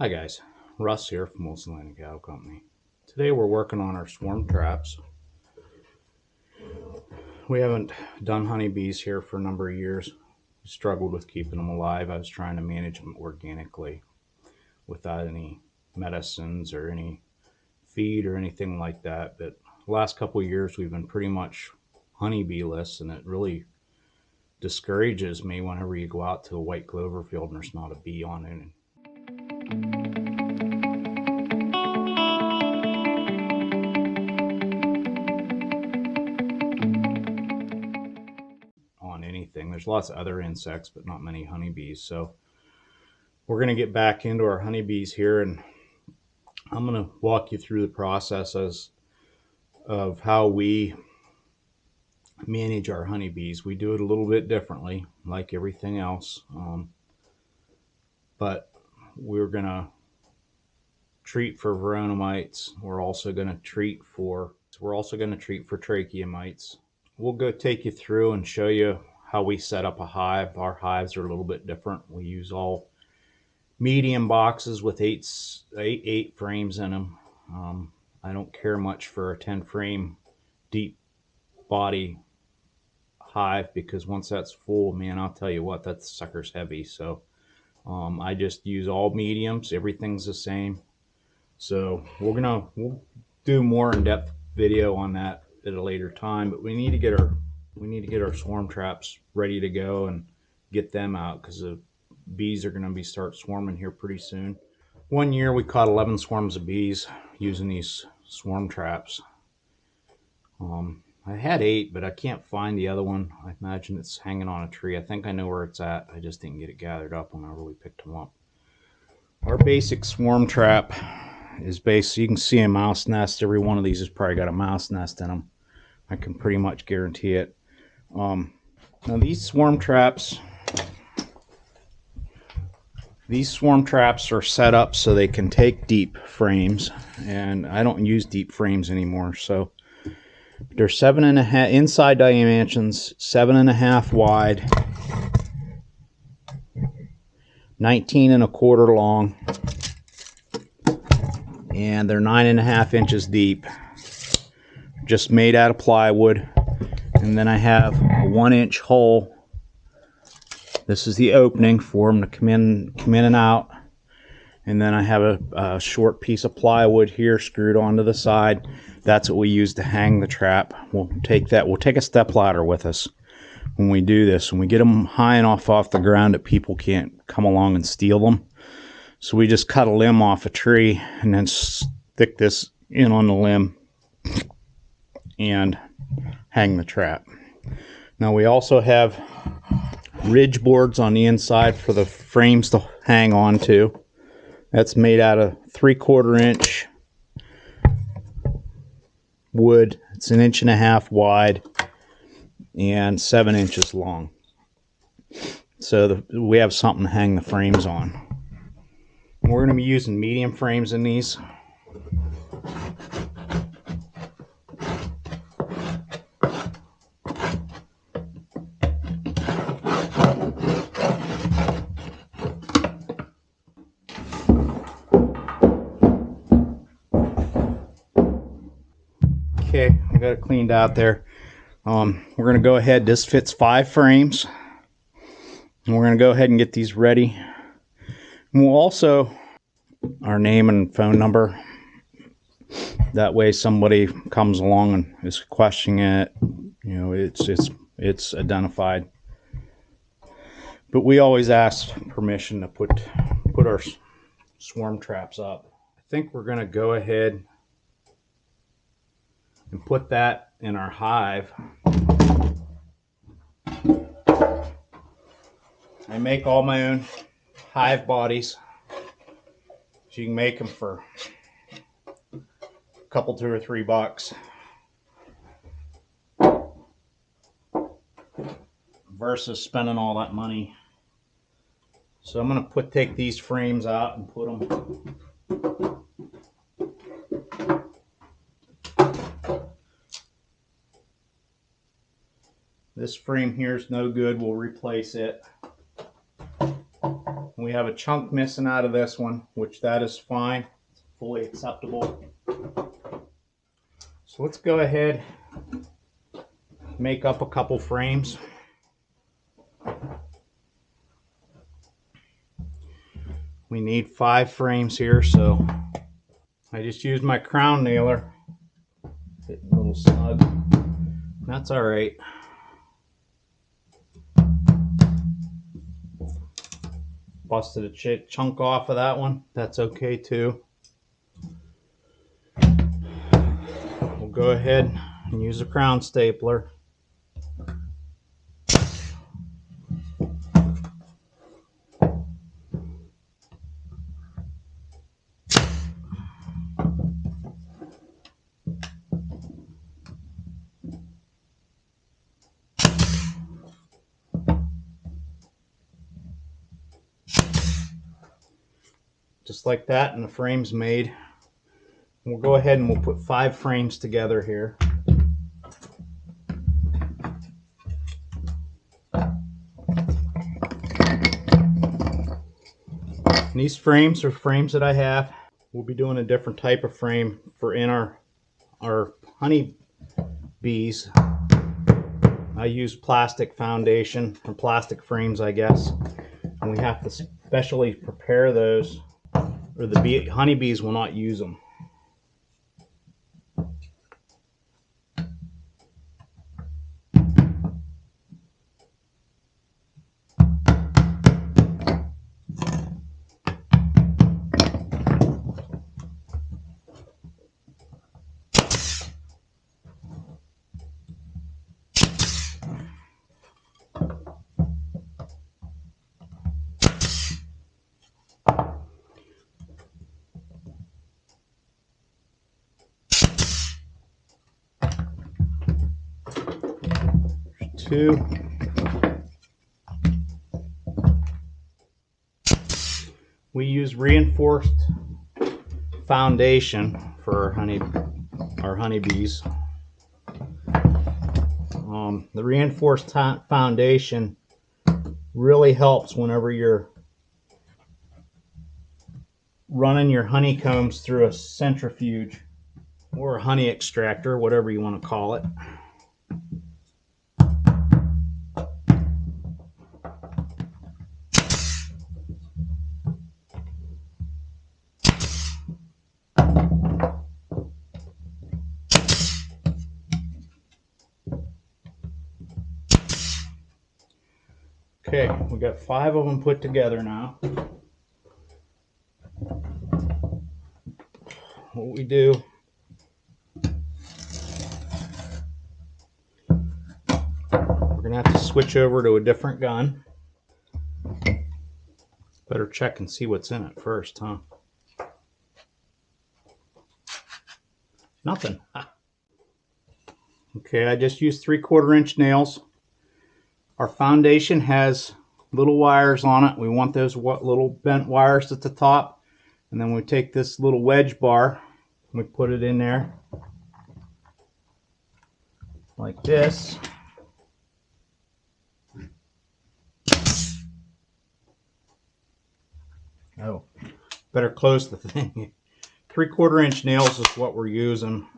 Hi guys, Russ here from Wilson Land Cow Company. Today we're working on our swarm traps. We haven't done honeybees here for a number of years. We struggled with keeping them alive. I was trying to manage them organically without any medicines or any feed or anything like that. But the last couple of years we've been pretty much honeybee-less, and it really discourages me whenever you go out to a white clover field and there's not a bee on it. On anything. There's lots of other insects, but not many honeybees. So we're going to get back into our honeybees here, and I'm going to walk you through the processes of how we manage our honeybees. We do it a little bit differently, like everything else, but we're going to treat for varroa mites. We're also going to treat for trachea mites. We'll go take you through and show you how we set up a hive. Our hives are a little bit different. We use all medium boxes with eight frames in them. I don't care much for a 10 frame deep body hive, because once that's full, man, I'll tell you what, that sucker's heavy. So I just use all mediums. Everything's the same. So we'll do more in-depth video on that at a later time, but we need to get our swarm traps ready to go and get them out, because the bees are going to start swarming here pretty soon. One year we caught 11 swarms of bees using these swarm traps. I had 8, but I can't find the other one. I imagine it's hanging on a tree. I think I know where it's at. I just didn't get it gathered up whenever we picked them up. Our basic swarm trap is based, you can see a mouse nest. Every one of these has probably got a mouse nest in them. I can pretty much guarantee it. Now these swarm traps are set up so they can take deep frames, and I don't use deep frames anymore. So they're 7.5 inside dimensions, 7.5 wide, 19.25 long, and they're 9.5 inches deep. Just made out of plywood. And then I have a 1-inch hole. This is the opening for them to come in and out. And then I have a short piece of plywood here screwed onto the side. That's what we use to hang the trap. We'll take a step ladder with us when we do this. When we get them high enough off the ground that people can't come along and steal them. So we just cut a limb off a tree and then stick this in on the limb and hang the trap. Now we also have ridge boards on the inside for the frames to hang on to. That's made out of 3/4 inch wood. It's 1.5 inches wide and 7 inches long. So we have something to hang the frames on. We're going to be using medium frames in these. Okay, I got it cleaned out there. We're going to go ahead. This fits 5 frames. And we're going to go ahead and get these ready. And we'll also our name and phone number. That way somebody comes along and is questioning it, you know, it's identified. But we always ask permission to put our swarm traps up. I think we're going to go ahead and put that in our hive. I make all my own hive bodies. So you can make them for a couple, $2 or $3 versus spending all that money. So I'm going to take these frames out and put them. This frame here is no good. We'll replace it. We have a chunk missing out of this one, which that is fine. It's fully acceptable. So let's go ahead, make up a couple frames. We need 5 frames here, so I just used my crown nailer. Getting a little snug. That's all right. Busted a chunk off of that one. That's okay too. We'll go ahead and use a crown stapler. Just like that, and the frame's made. We'll go ahead and we'll put 5 frames together here. And these frames are frames that I have. We'll be doing a different type of frame for in our honey bees. I use plastic foundation, or plastic frames, I guess. And we have to specially prepare those, or the honeybees will not use them. Two. We use reinforced foundation for our honeybees. The reinforced foundation really helps whenever you're running your honeycombs through a centrifuge or a honey extractor, whatever you want to call it. Okay, we got 5 of them put together now. What we do, we're gonna have to switch over to a different gun. Better check and see what's in it first, huh? Nothing. Okay, I just used 3/4 inch nails. Our foundation has little wires on it. We want those little bent wires at the top. And then we take this little wedge bar and we put it in there like this. Oh, better close the thing. 3/4 inch nails is what we're using.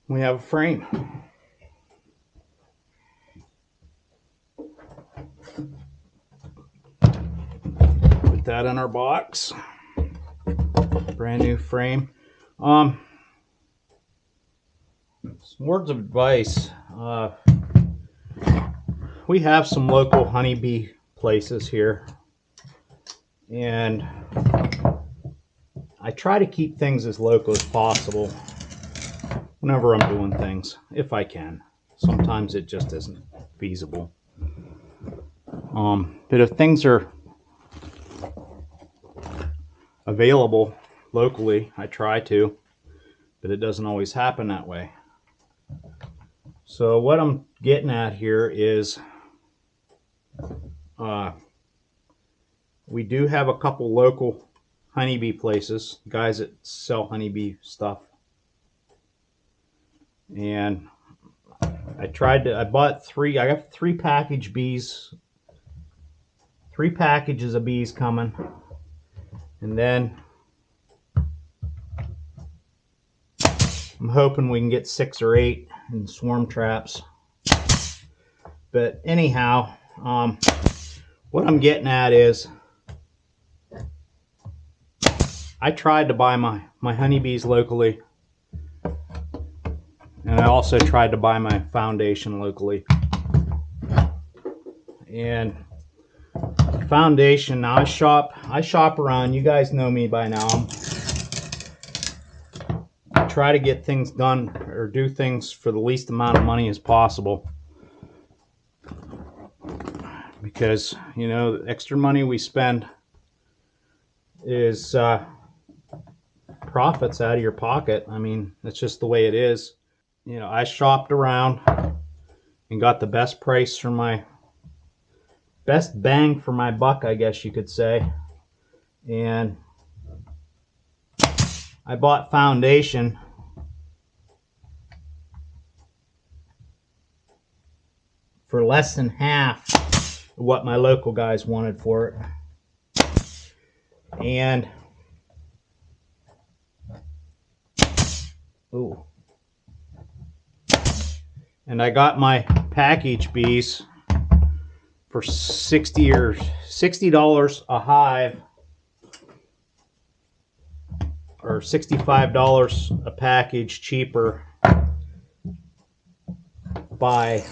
We have a frame. Put that in our box. Brand new frame. Some words of advice. We have some local honeybee places here, and I try to keep things as local as possible whenever I'm doing things, if I can. Sometimes it just isn't feasible. But if things are available locally, I try to, but it doesn't always happen that way. So what I'm getting at here is we do have a couple local honeybee places, guys that sell honeybee stuff. And I got three package bees, 3 packages of bees coming. And then I'm hoping we can get 6 or 8 in swarm traps. But anyhow, what I'm getting at is I tried to buy my honeybees locally, and I also tried to buy my foundation locally. And foundation, now I shop around. You guys know me by now. I try to get things done or do things for the least amount of money as possible, because you know, the extra money we spend is profits out of your pocket. I mean, that's just the way it is. You know, I shopped around and got the best price for my best bang for my buck, I guess you could say. And I bought foundation for less than half of what my local guys wanted for it. And I got my package bees for $60 a hive, or $65 a package cheaper by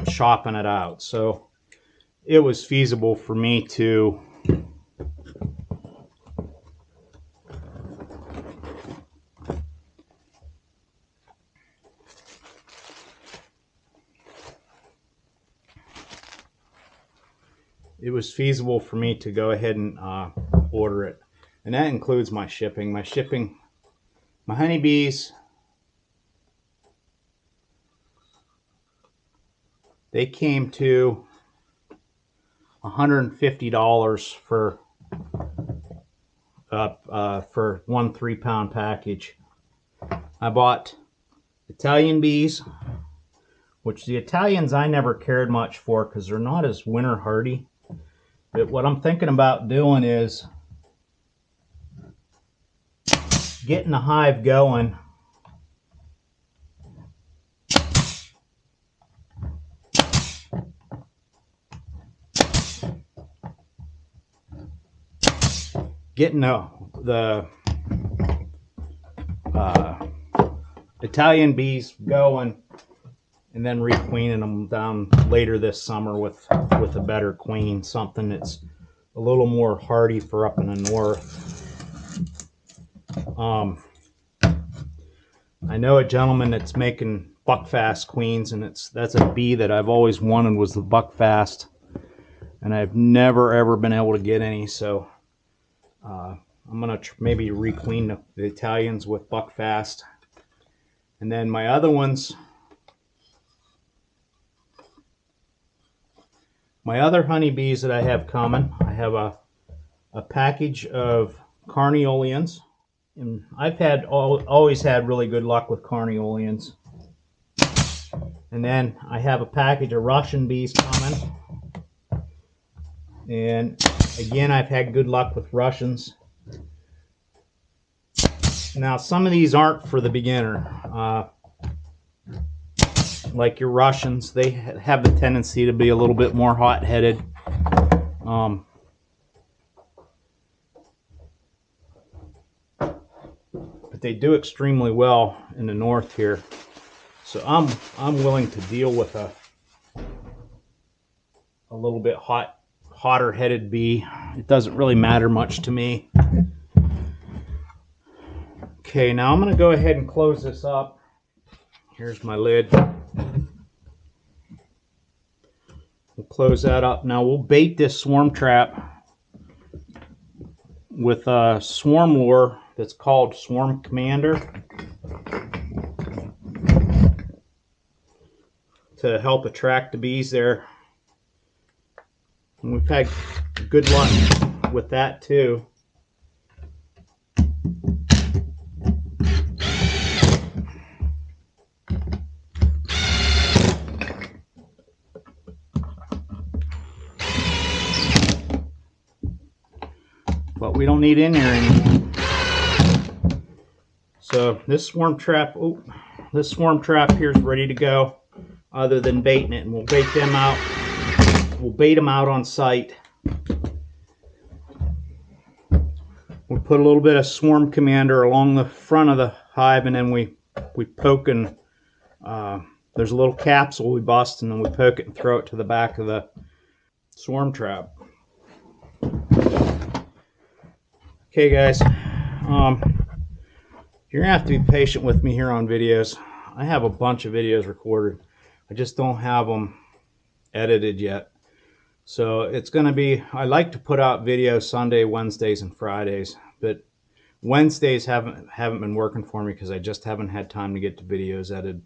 shopping it out. So it was feasible for me to go ahead and order it. And that includes my shipping. My honeybees, they came to $150 for 1 3-pound package. I bought Italian bees, which the Italians I never cared much for because they're not as winter hardy. But what I'm thinking about doing is getting the hive going the Italian bees going, and then requeening them down later this summer with a better queen, something that's a little more hardy for up in the north. I know a gentleman that's making buckfast queens, and that's a bee that I've always wanted, was the buckfast, and I've never ever been able to get any. So I'm gonna maybe requeen the Italians with buckfast, and then my other ones. My other honeybees that I have coming, I have a package of carnioleans, and I've always had really good luck with carnioleans. And then I have a package of Russian bees coming, and again, I've had good luck with Russians. Now, some of these aren't for the beginner. Like your Russians, they have the tendency to be a little bit more hot-headed. But they do extremely well in the north here. So I'm willing to deal with a little bit hotter-headed bee. It doesn't really matter much to me. Okay, now I'm going to go ahead and close this up. Here's my lid. We'll close that up. Now we'll bait this swarm trap with a swarm lure that's called Swarm Commander. to help attract the bees there. And we've had good luck with that too. But we don't need in there anymore. So this swarm trap, here is ready to go, other than baiting it, and we'll bait them out. We'll bait them out on site. We'll put a little bit of swarm commander along the front of the hive, and then we poke, and there's a little capsule we bust, and then we poke it and throw it to the back of the swarm trap. Okay guys, you're gonna have to be patient with me here on videos. I have a bunch of videos recorded. I just don't have them edited yet. So it's gonna be, I like to put out videos Sunday, Wednesdays, and Fridays, but Wednesdays haven't been working for me because I just haven't had time to get the videos edited.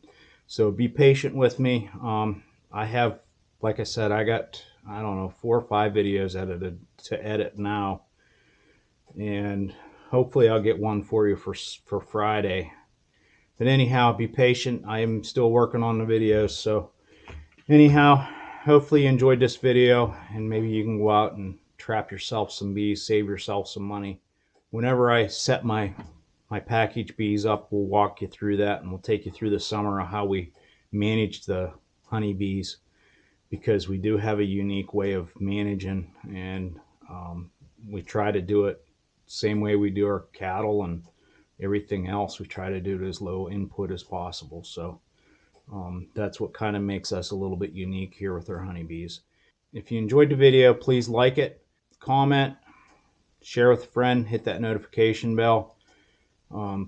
So be patient with me. I have, like I said, I got, I don't know, 4 or 5 videos edited to edit now. And hopefully I'll get one for you for Friday. But anyhow, be patient. I am still working on the videos. So anyhow, hopefully you enjoyed this video, and maybe you can go out and trap yourself some bees, save yourself some money. Whenever I set my package bees up, we'll walk you through that, and we'll take you through the summer of how we manage the honeybees, because we do have a unique way of managing, and we try to do it same way we do our cattle and everything else. We try to do it as low input as possible. So that's what kind of makes us a little bit unique here with our honeybees. If you enjoyed the video, please like it, comment, share with a friend, hit that notification bell.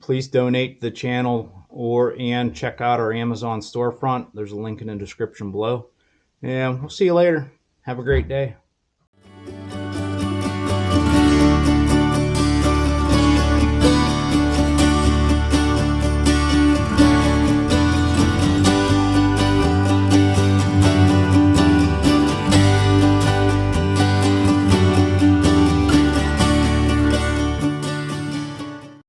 Please donate to the channel and check out our Amazon storefront. There's a link in the description below. And we'll see you later. Have a great day.